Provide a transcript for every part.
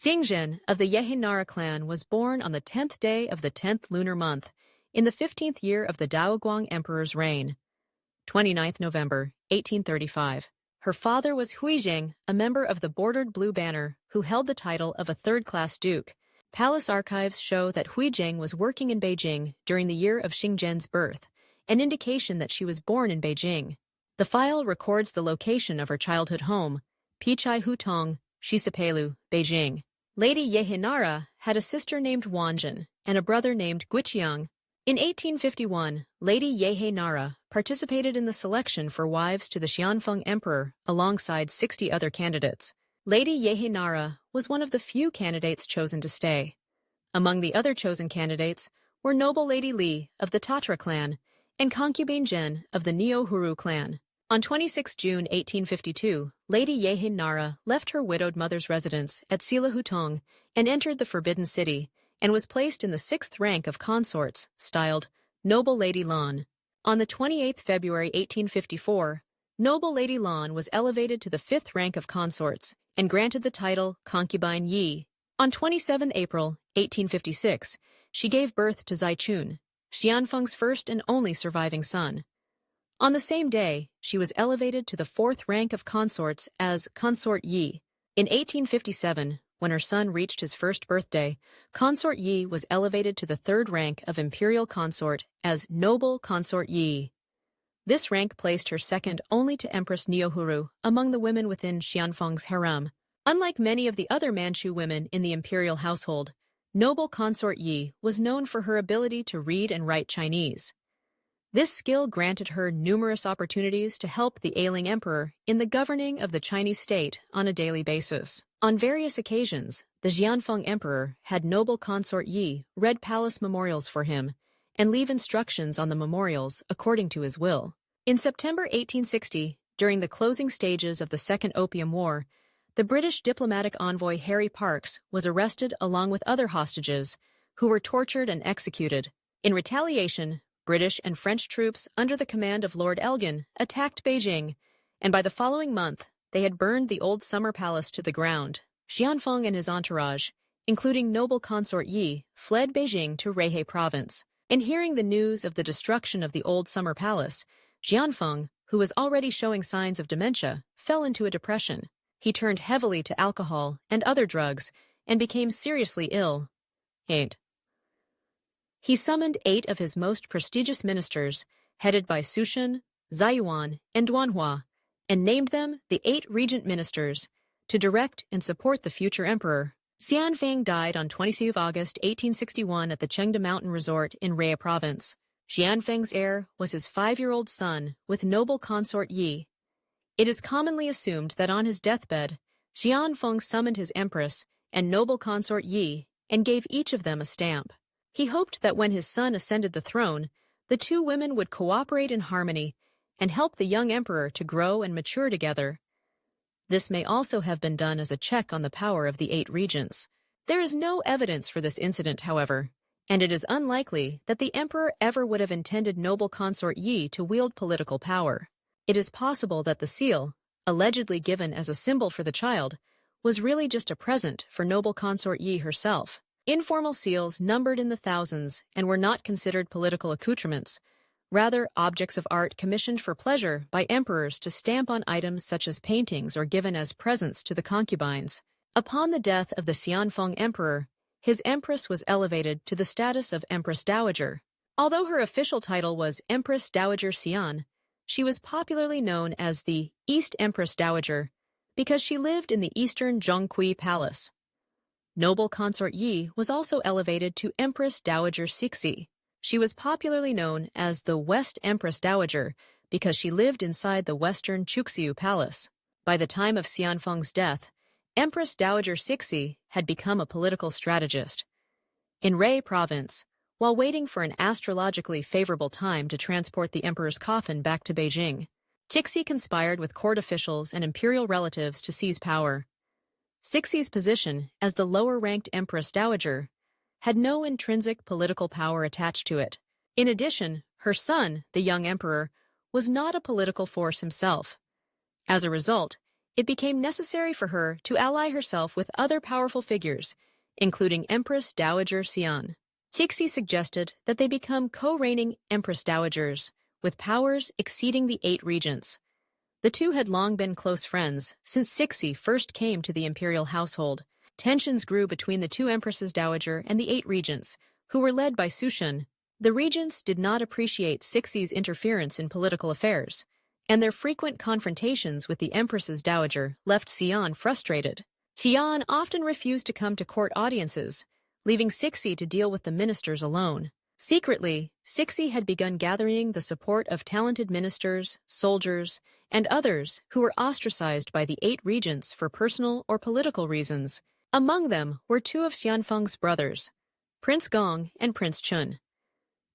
Xingzhen of the Yehinara clan was born on the 10th day of the 10th lunar month, in the 15th year of the Daoguang Emperor's reign, 29th November, 1835. Her father was Huizheng, a member of the Bordered Blue Banner, who held the title of a third-class duke. Palace archives show that Huizheng was working in Beijing during the year of Xingzhen's birth, an indication that she was born in Beijing. The file records the location of her childhood home, Pichai Hutong, Shisapelu, Beijing. Lady Yehinara had a sister named Wanzhen and a brother named Guiqiang. In 1851, Lady Yehinara participated in the selection for wives to the Xianfeng Emperor alongside 60 other candidates. Lady Yehinara was one of the few candidates chosen to stay. Among the other chosen candidates were noble Lady Li of the Tatra clan and concubine Zhen of the Neo-Huru clan. On 26 June 1852, Lady Yehinara left her widowed mother's residence at Sila Hutong and entered the Forbidden City, and was placed in the 6th rank of consorts, styled Noble Lady Lan. On the 28th February 1854, Noble Lady Lan was elevated to the 5th rank of consorts and granted the title Concubine Yi. On 27 April 1856, she gave birth to Zaichun, Xianfeng's first and only surviving son. On the same day, she was elevated to the 4th rank of consorts as Consort Yi. In 1857, when her son reached his first birthday, Consort Yi was elevated to the 3rd rank of Imperial Consort as Noble Consort Yi. This rank placed her second only to Empress Neo-Huru among the women within Xianfeng's harem. Unlike many of the other Manchu women in the imperial household, Noble Consort Yi was known for her ability to read and write Chinese. This skill granted her numerous opportunities to help the ailing emperor in the governing of the Chinese state on a daily basis. On various occasions, the Xianfeng emperor had Noble Consort Yi read palace memorials for him and leave instructions on the memorials according to his will. In September 1860, during the closing stages of the Second Opium War, the British diplomatic envoy Harry Parkes was arrested along with other hostages, who were tortured and executed. In retaliation, British and French troops under the command of Lord Elgin attacked Beijing, and by the following month, they had burned the old summer palace to the ground. Xianfeng and his entourage, including Noble Consort Yi, fled Beijing to Ruihei province. In hearing the news of the destruction of the old summer palace, Xianfeng, who was already showing signs of dementia, fell into a depression. He turned heavily to alcohol and other drugs and became seriously ill. 8. He summoned 8 of his most prestigious ministers, headed by Sushen, Zayuan, and Duanhua, and named them the 8 regent ministers to direct and support the future emperor. Xianfeng died on 22 August 1861 at the Chengde Mountain Resort in Ruihei province. Xianfeng's heir was his 5-year-old son with Noble Consort Yi. It is commonly assumed that on his deathbed, Xianfeng summoned his empress and Noble Consort Yi and gave each of them a stamp. He hoped that when his son ascended the throne, the 2 women would cooperate in harmony and help the young emperor to grow and mature together. This may also have been done as a check on the power of the 8 regents. There is no evidence for this incident, however, and it is unlikely that the emperor ever would have intended Noble Consort Yi to wield political power. It is possible that the seal, allegedly given as a symbol for the child, was really just a present for Noble Consort Yi herself. Informal seals numbered in the thousands and were not considered political accoutrements, rather objects of art commissioned for pleasure by emperors to stamp on items such as paintings or given as presents to the concubines. Upon the death of the Xianfeng emperor, his empress was elevated to the status of Empress Dowager. Although her official title was Empress Dowager Cixi, she was popularly known as the East Empress Dowager because she lived in the eastern Zhongqi Palace. Noble Consort Yi was also elevated to Empress Dowager Cixi. She was popularly known as the West Empress Dowager because she lived inside the western Chuxiu Palace. By the time of Xianfeng's death, Empress Dowager Cixi had become a political strategist. In Ruihei province, while waiting for an astrologically favorable time to transport the emperor's coffin back to Beijing, Cixi conspired with court officials and imperial relatives to seize power. Cixi's position as the lower-ranked Empress Dowager had no intrinsic political power attached to it. In addition, her son, the young emperor, was not a political force himself. As a result, it became necessary for her to ally herself with other powerful figures, including Empress Dowager Cixi suggested that they become co-reigning Empress Dowagers, with powers exceeding the 8 regents. The two had long been close friends since Cixi first came to the imperial household. Tensions grew between the two Empresses Dowager and the 8 regents, who were led by Xu. The regents did not appreciate Cixi's interference in political affairs, and their frequent confrontations with the Empresses Dowager left Xian frustrated. Xian often refused to come to court audiences, leaving Cixi to deal with the ministers alone. Secretly, Cixi had begun gathering the support of talented ministers, soldiers, and others who were ostracized by the 8 regents for personal or political reasons. Among them were 2 of Xianfeng's brothers, Prince Gong and Prince Chun.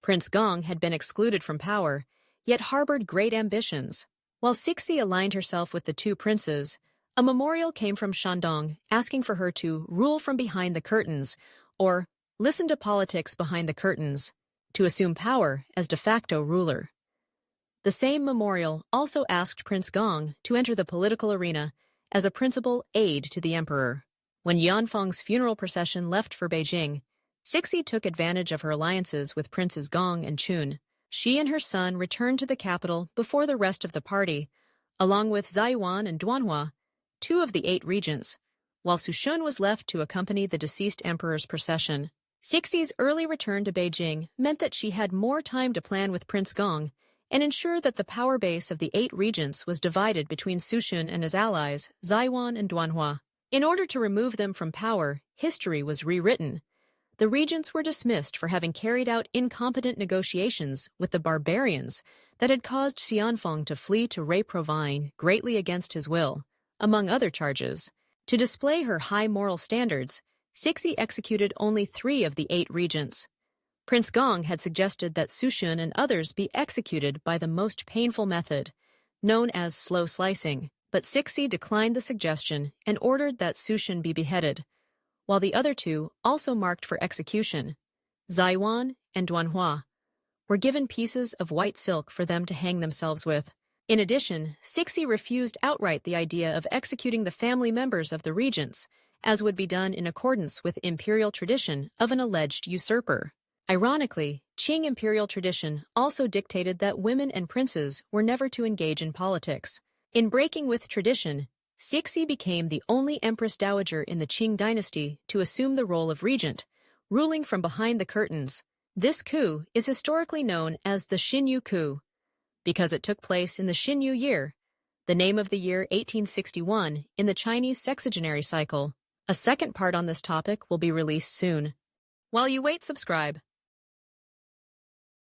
Prince Gong had been excluded from power, yet harbored great ambitions. While Cixi aligned herself with the 2 princes, a memorial came from Shandong asking for her to rule from behind the curtains, or listen to politics behind the curtains, to assume power as de facto ruler. The same memorial also asked Prince Gong to enter the political arena as a principal aide to the emperor. When Yanfeng's funeral procession left for Beijing, Cixi took advantage of her alliances with Princes Gong and Chun. She and her son returned to the capital before the rest of the party, along with Xinyou and Duanhua, 2 of the 8 regents, while Xu was left to accompany the deceased emperor's procession. Cixi's early return to Beijing meant that she had more time to plan with Prince Gong and ensure that the power base of the 8 regents was divided between Xu and his allies, Xinyou and Duanhua. In order to remove them from power, history was rewritten. The regents were dismissed for having carried out incompetent negotiations with the barbarians that had caused Xianfeng to flee to Provine greatly against his will, among other charges. To display her high moral standards, Cixi executed only 3 of the 8 regents. Prince Gong had suggested that Xu and others be executed by the most painful method, known as slow slicing, but Cixi declined the suggestion and ordered that Xu be beheaded, while the other 2, also marked for execution, Xinyou and Duanhua, were given pieces of white silk for them to hang themselves with. In addition, Cixi refused outright the idea of executing the family members of the regents, as would be done in accordance with imperial tradition of an alleged usurper. Ironically, Qing imperial tradition also dictated that women and princes were never to engage in politics. In breaking with tradition, Cixi became the only Empress Dowager in the Qing dynasty to assume the role of regent, ruling from behind the curtains. This coup is historically known as the Xinyou coup, because it took place in the Xinyou year, the name of the year 1861 in the Chinese sexagenary cycle. A second part on this topic will be released soon. While you wait, subscribe.